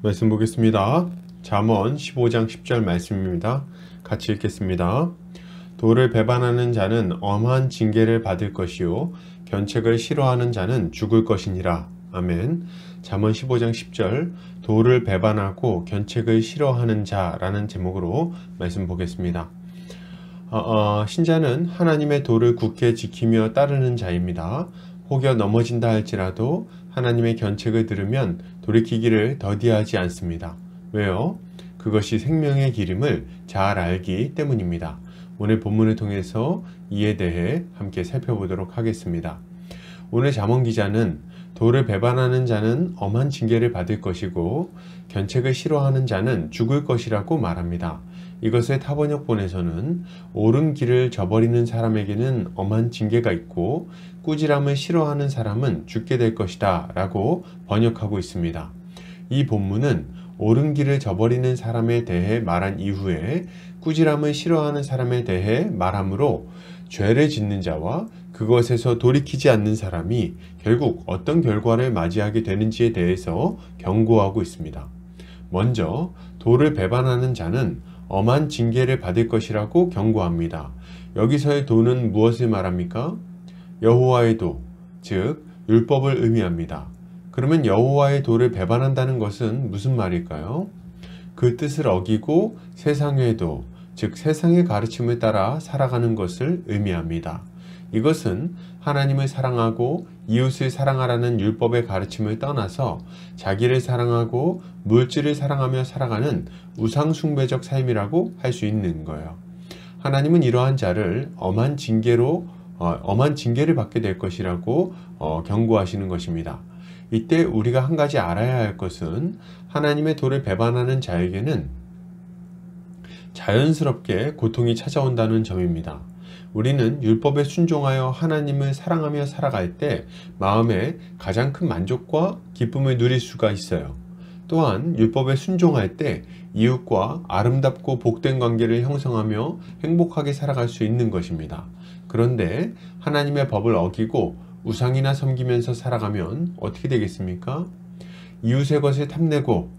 말씀 보겠습니다. 잠언 15장 10절 말씀입니다. 같이 읽겠습니다. 도를 배반하는 자는 엄한 징계를 받을 것이요 견책을 싫어하는 자는 죽을 것이니라. 아멘. 잠언 15장 10절 도를 배반하고 견책을 싫어하는 자라는 제목으로 말씀 보겠습니다. 신자는 하나님의 도를 굳게 지키며 따르는 자입니다. 혹여 넘어진다 할지라도 하나님의 견책을 들으면 돌이키기를 더디하지 않습니다. 왜요? 그것이 생명의 길임을 잘 알기 때문입니다. 오늘 본문을 통해서 이에 대해 함께 살펴보도록 하겠습니다. 오늘 잠언 기자는 도를 배반하는 자는 엄한 징계를 받을 것이고 견책을 싫어하는 자는 죽을 것이라고 말합니다. 이것을 타번역본에서는 옳은 길을 저버리는 사람에게는 엄한 징계가 있고 꾸지람을 싫어하는 사람은 죽게 될 것이다 라고 번역하고 있습니다. 이 본문은 옳은 길을 저버리는 사람에 대해 말한 이후에 꾸지람을 싫어하는 사람에 대해 말하므로 죄를 짓는 자와 그것에서 돌이키지 않는 사람이 결국 어떤 결과를 맞이하게 되는지에 대해서 경고하고 있습니다. 먼저 도를 배반하는 자는 엄한 징계를 받을 것이라고 경고합니다. 여기서의 도는 무엇을 말합니까? 여호와의 도, 즉 율법을 의미합니다. 그러면 여호와의 도를 배반한다는 것은 무슨 말일까요? 그 뜻을 어기고 세상의 도, 즉 세상의 가르침을 따라 살아가는 것을 의미합니다. 이것은 하나님을 사랑하고 이웃을 사랑하라는 율법의 가르침을 떠나서 자기를 사랑하고 물질을 사랑하며 살아가는 우상숭배적 삶이라고 할 수 있는 거예요. 하나님은 이러한 자를 엄한 징계를 받게 될 것이라고 경고하시는 것입니다. 이때 우리가 한 가지 알아야 할 것은 하나님의 도를 배반하는 자에게는 자연스럽게 고통이 찾아온다는 점입니다. 우리는 율법에 순종하여 하나님을 사랑하며 살아갈 때 마음에 가장 큰 만족과 기쁨을 누릴 수가 있어요. 또한 율법에 순종할 때 이웃과 아름답고 복된 관계를 형성하며 행복하게 살아갈 수 있는 것입니다. 그런데 하나님의 법을 어기고 우상이나 섬기면서 살아가면 어떻게 되겠습니까? 이웃의 것을 탐내고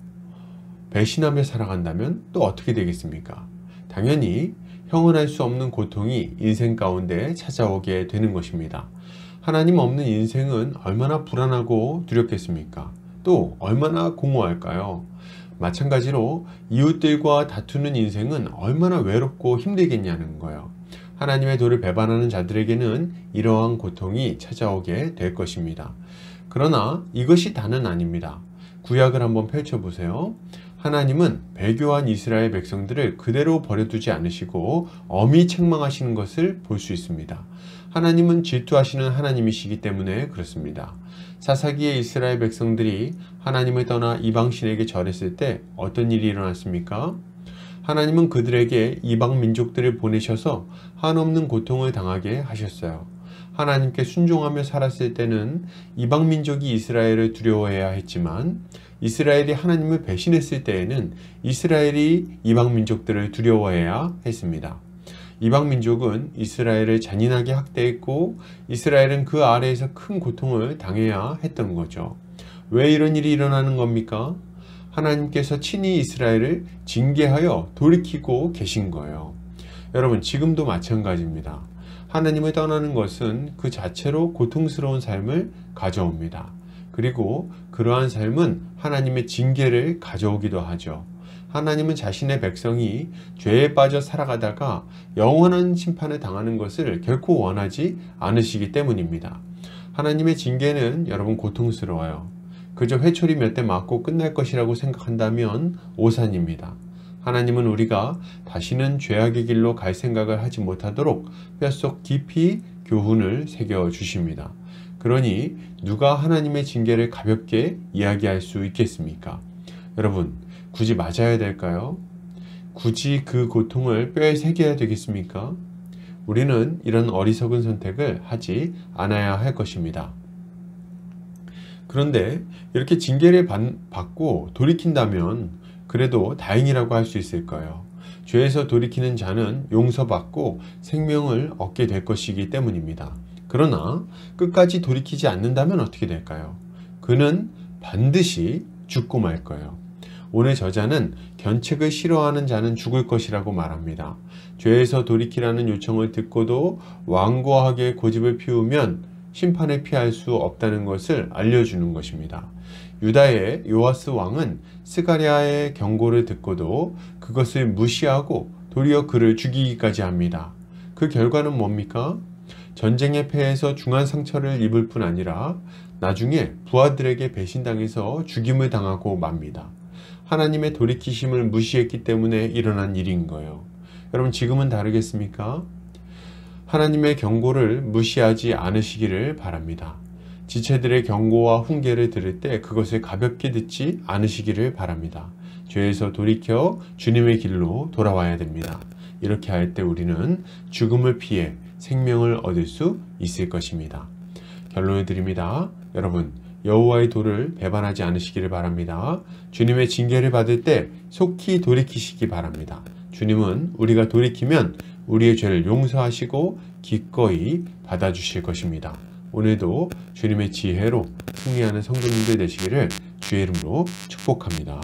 배신하며 살아간다면 또 어떻게 되겠습니까? 당연히 형언할 수 없는 고통이 인생 가운데 찾아오게 되는 것입니다. 하나님 없는 인생은 얼마나 불안하고 두렵겠습니까? 또 얼마나 공허할까요? 마찬가지로 이웃들과 다투는 인생은 얼마나 외롭고 힘들겠냐는 거예요. 하나님의 도를 배반하는 자들에게는 이러한 고통이 찾아오게 될 것입니다. 그러나 이것이 다는 아닙니다. 구약을 한번 펼쳐보세요. 하나님은 배교한 이스라엘 백성들을 그대로 버려두지 않으시고 엄히 책망하시는 것을 볼 수 있습니다. 하나님은 질투하시는 하나님이시기 때문에 그렇습니다. 사사기의 이스라엘 백성들이 하나님을 떠나 이방신에게 절했을 때 어떤 일이 일어났습니까? 하나님은 그들에게 이방 민족들을 보내셔서 한없는 고통을 당하게 하셨어요. 하나님께 순종하며 살았을 때는 이방 민족이 이스라엘을 두려워해야 했지만 이스라엘이 하나님을 배신했을 때에는 이스라엘이 이방 민족들을 두려워해야 했습니다. 이방 민족은 이스라엘을 잔인하게 학대했고 이스라엘은 그 아래에서 큰 고통을 당해야 했던 거죠. 왜 이런 일이 일어나는 겁니까? 하나님께서 친히 이스라엘을 징계하여 돌이키고 계신 거예요. 여러분, 지금도 마찬가지입니다. 하나님을 떠나는 것은 그 자체로 고통스러운 삶을 가져옵니다. 그리고 그러한 삶은 하나님의 징계를 가져오기도 하죠. 하나님은 자신의 백성이 죄에 빠져 살아가다가 영원한 심판을 당하는 것을 결코 원하지 않으시기 때문입니다. 하나님의 징계는 여러분 고통스러워요. 그저 회초리 몇 대 맞고 끝날 것이라고 생각한다면 오산입니다. 하나님은 우리가 다시는 죄악의 길로 갈 생각을 하지 못하도록 뼛속 깊이 교훈을 새겨주십니다. 그러니 누가 하나님의 징계를 가볍게 이야기할 수 있겠습니까? 여러분, 굳이 맞아야 될까요? 굳이 그 고통을 뼈에 새겨야 되겠습니까? 우리는 이런 어리석은 선택을 하지 않아야 할 것입니다. 그런데 이렇게 징계를 받고 돌이킨다면 그래도 다행이라고 할 수 있을 거예요. 죄에서 돌이키는 자는 용서받고 생명을 얻게 될 것이기 때문입니다. 그러나 끝까지 돌이키지 않는다면 어떻게 될까요? 그는 반드시 죽고 말 거예요. 오늘 저자는 견책을 싫어하는 자는 죽을 것이라고 말합니다. 죄에서 돌이키라는 요청을 듣고도 완고하게 고집을 피우면 심판을 피할 수 없다는 것을 알려주는 것입니다. 유다의 요아스 왕은 스가랴의 경고를 듣고도 그것을 무시하고 도리어 그를 죽이기까지 합니다. 그 결과는 뭡니까? 전쟁에 패해서 중한 상처를 입을 뿐 아니라 나중에 부하들에게 배신당해서 죽임을 당하고 맙니다. 하나님의 돌이키심을 무시했기 때문에 일어난 일인 거예요. 여러분, 지금은 다르겠습니까? 하나님의 경고를 무시하지 않으시기를 바랍니다. 지체들의 경고와 훈계를 들을 때 그것을 가볍게 듣지 않으시기를 바랍니다. 죄에서 돌이켜 주님의 길로 돌아와야 됩니다. 이렇게 할 때 우리는 죽음을 피해 생명을 얻을 수 있을 것입니다. 결론을 드립니다. 여러분, 여호와의 도를 배반하지 않으시기를 바랍니다. 주님의 징계를 받을 때 속히 돌이키시기 바랍니다. 주님은 우리가 돌이키면 우리의 죄를 용서하시고 기꺼이 받아주실 것입니다. 오늘도 주님의 지혜로 승리하는 성도님들 되시기를 주의 이름으로 축복합니다.